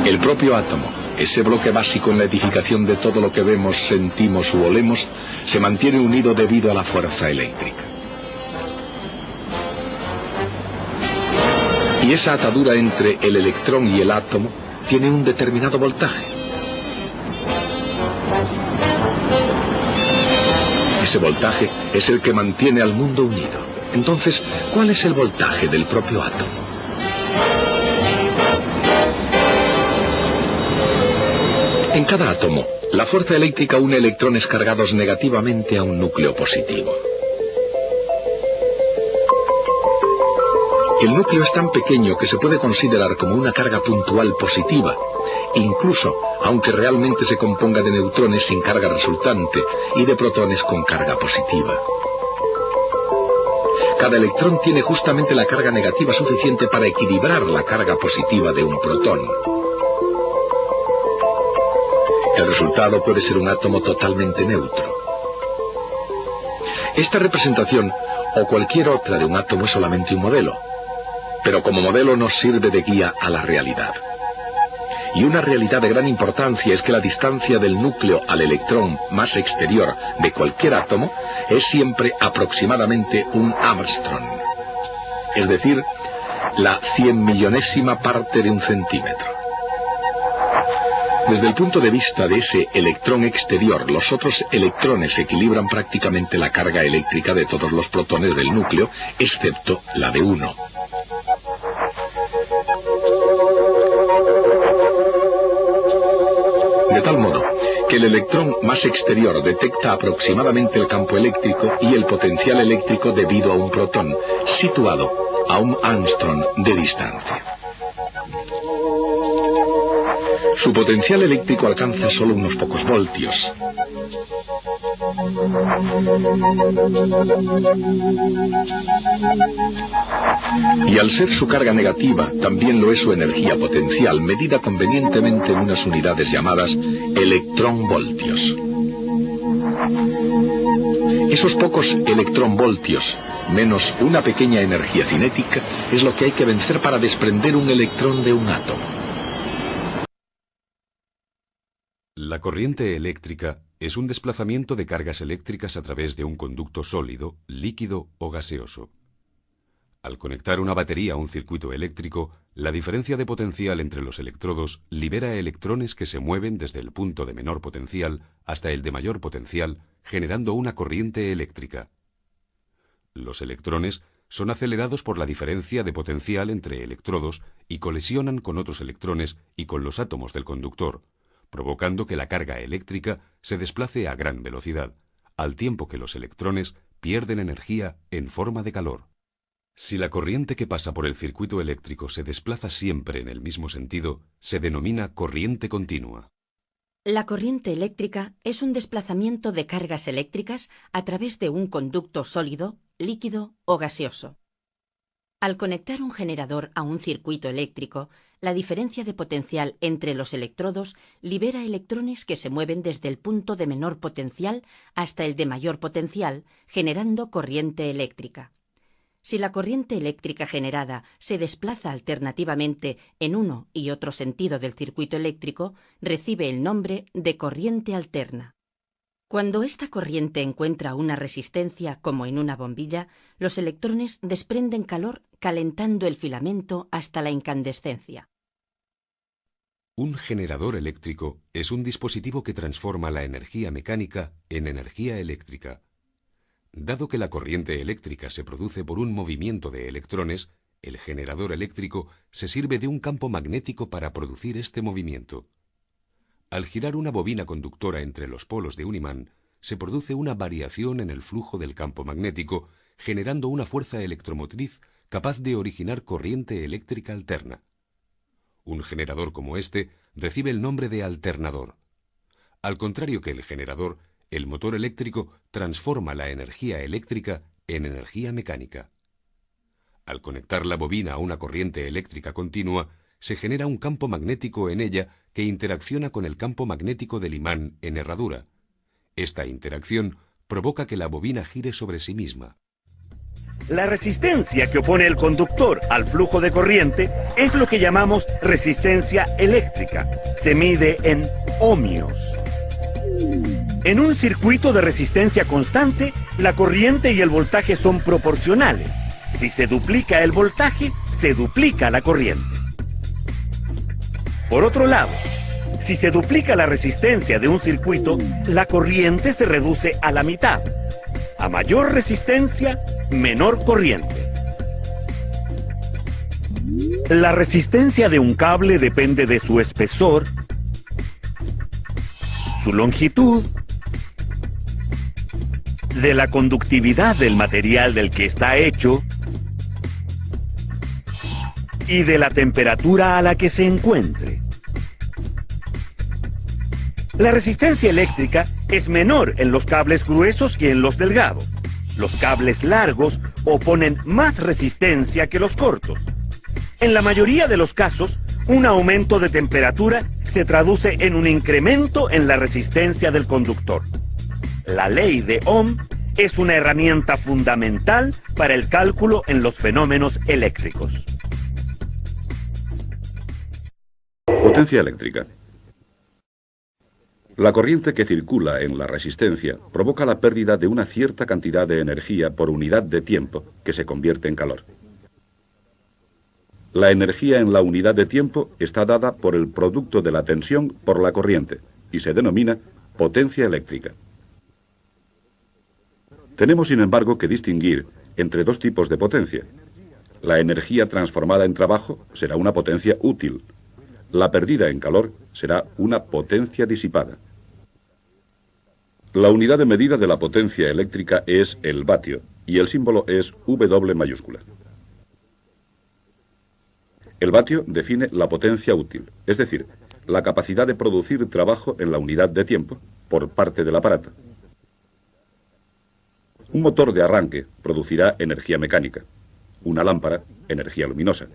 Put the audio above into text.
El propio átomo, ese bloque básico en la edificación de todo lo que vemos, sentimos u olemos, se mantiene unido debido a la fuerza eléctrica. Y esa atadura entre el electrón y el átomo tiene un determinado voltaje. Ese voltaje es el que mantiene al mundo unido. Entonces, ¿cuál es el voltaje del propio átomo? En cada átomo, la fuerza eléctrica une electrones cargados negativamente a un núcleo positivo. El núcleo es tan pequeño que se puede considerar como una carga puntual positiva, incluso aunque realmente se componga de neutrones sin carga resultante y de protones con carga positiva. Cada electrón tiene justamente la carga negativa suficiente para equilibrar la carga positiva de un protón. El resultado puede ser un átomo totalmente neutro. Esta representación, o cualquier otra de un átomo, es solamente un modelo, pero como modelo nos sirve de guía a la realidad. Y una realidad de gran importancia es que la distancia del núcleo al electrón más exterior de cualquier átomo es siempre aproximadamente un Armstrong, es decir, la 100.000.000ª parte de un centímetro. Desde el punto de vista de ese electrón exterior, los otros electrones equilibran prácticamente la carga eléctrica de todos los protones del núcleo, excepto la de uno. De tal modo que el electrón más exterior detecta aproximadamente el campo eléctrico y el potencial eléctrico debido a un protón, situado a un Armstrong de distancia. Su potencial eléctrico alcanza solo unos pocos voltios. Y al ser su carga negativa, también lo es su energía potencial, medida convenientemente en unas unidades llamadas electronvoltios. Esos pocos electronvoltios, menos una pequeña energía cinética, es lo que hay que vencer para desprender un electrón de un átomo. La corriente eléctrica es un desplazamiento de cargas eléctricas a través de un conducto sólido, líquido o gaseoso. Al conectar una batería a un circuito eléctrico, la diferencia de potencial entre los electrodos libera electrones que se mueven desde el punto de menor potencial hasta el de mayor potencial, generando una corriente eléctrica. Los electrones son acelerados por la diferencia de potencial entre electrodos y colisionan con otros electrones y con los átomos del conductor, provocando que la carga eléctrica se desplace a gran velocidad, al tiempo que los electrones pierden energía en forma de calor. Si la corriente que pasa por el circuito eléctrico se desplaza siempre en el mismo sentido, se denomina corriente continua. La corriente eléctrica es un desplazamiento de cargas eléctricas a través de un conducto sólido, líquido o gaseoso. Al conectar un generador a un circuito eléctrico, la diferencia de potencial entre los electrodos libera electrones que se mueven desde el punto de menor potencial hasta el de mayor potencial, generando corriente eléctrica. Si la corriente eléctrica generada se desplaza alternativamente en uno y otro sentido del circuito eléctrico, recibe el nombre de corriente alterna. Cuando esta corriente encuentra una resistencia, como en una bombilla, los electrones desprenden calor calentando el filamento hasta la incandescencia. Un generador eléctrico es un dispositivo que transforma la energía mecánica en energía eléctrica. Dado que la corriente eléctrica se produce por un movimiento de electrones, el generador eléctrico se sirve de un campo magnético para producir este movimiento. Al girar una bobina conductora entre los polos de un imán, se produce una variación en el flujo del campo magnético, generando una fuerza electromotriz capaz de originar corriente eléctrica alterna. Un generador como este recibe el nombre de alternador. Al contrario que el generador, el motor eléctrico transforma la energía eléctrica en energía mecánica. Al conectar la bobina a una corriente eléctrica continua, se genera un campo magnético en ella que interacciona con el campo magnético del imán en herradura. Esta interacción provoca que la bobina gire sobre sí misma. La resistencia que opone el conductor al flujo de corriente es lo que llamamos resistencia eléctrica. Se mide en ohmios. En un circuito de resistencia constante, la corriente y el voltaje son proporcionales. Si se duplica el voltaje, se duplica la corriente. Por otro lado, si se duplica la resistencia de un circuito, la corriente se reduce a la mitad. A mayor resistencia, menor corriente. La resistencia de un cable depende de su espesor, su longitud, de la conductividad del material del que está hecho y de la temperatura a la que se encuentre. La resistencia eléctrica es menor en los cables gruesos que en los delgados. Los cables largos oponen más resistencia que los cortos. En la mayoría de los casos, un aumento de temperatura se traduce en un incremento en la resistencia del conductor. La ley de Ohm es una herramienta fundamental para el cálculo en los fenómenos eléctricos. Potencia eléctrica. La corriente que circula en la resistencia provoca la pérdida de una cierta cantidad de energía por unidad de tiempo, que se convierte en calor. La energía en la unidad de tiempo está dada por el producto de la tensión por la corriente y se denomina potencia eléctrica. Tenemos, sin embargo, que distinguir entre dos tipos de potencia. La energía transformada en trabajo será una potencia útil. La perdida en calor será una potencia disipada. La unidad de medida de la potencia eléctrica es el vatio y el símbolo es W mayúscula. El vatio define la potencia útil, es decir, la capacidad de producir trabajo en la unidad de tiempo por parte del aparato. Un motor de arranque producirá energía mecánica, una lámpara energía luminosa.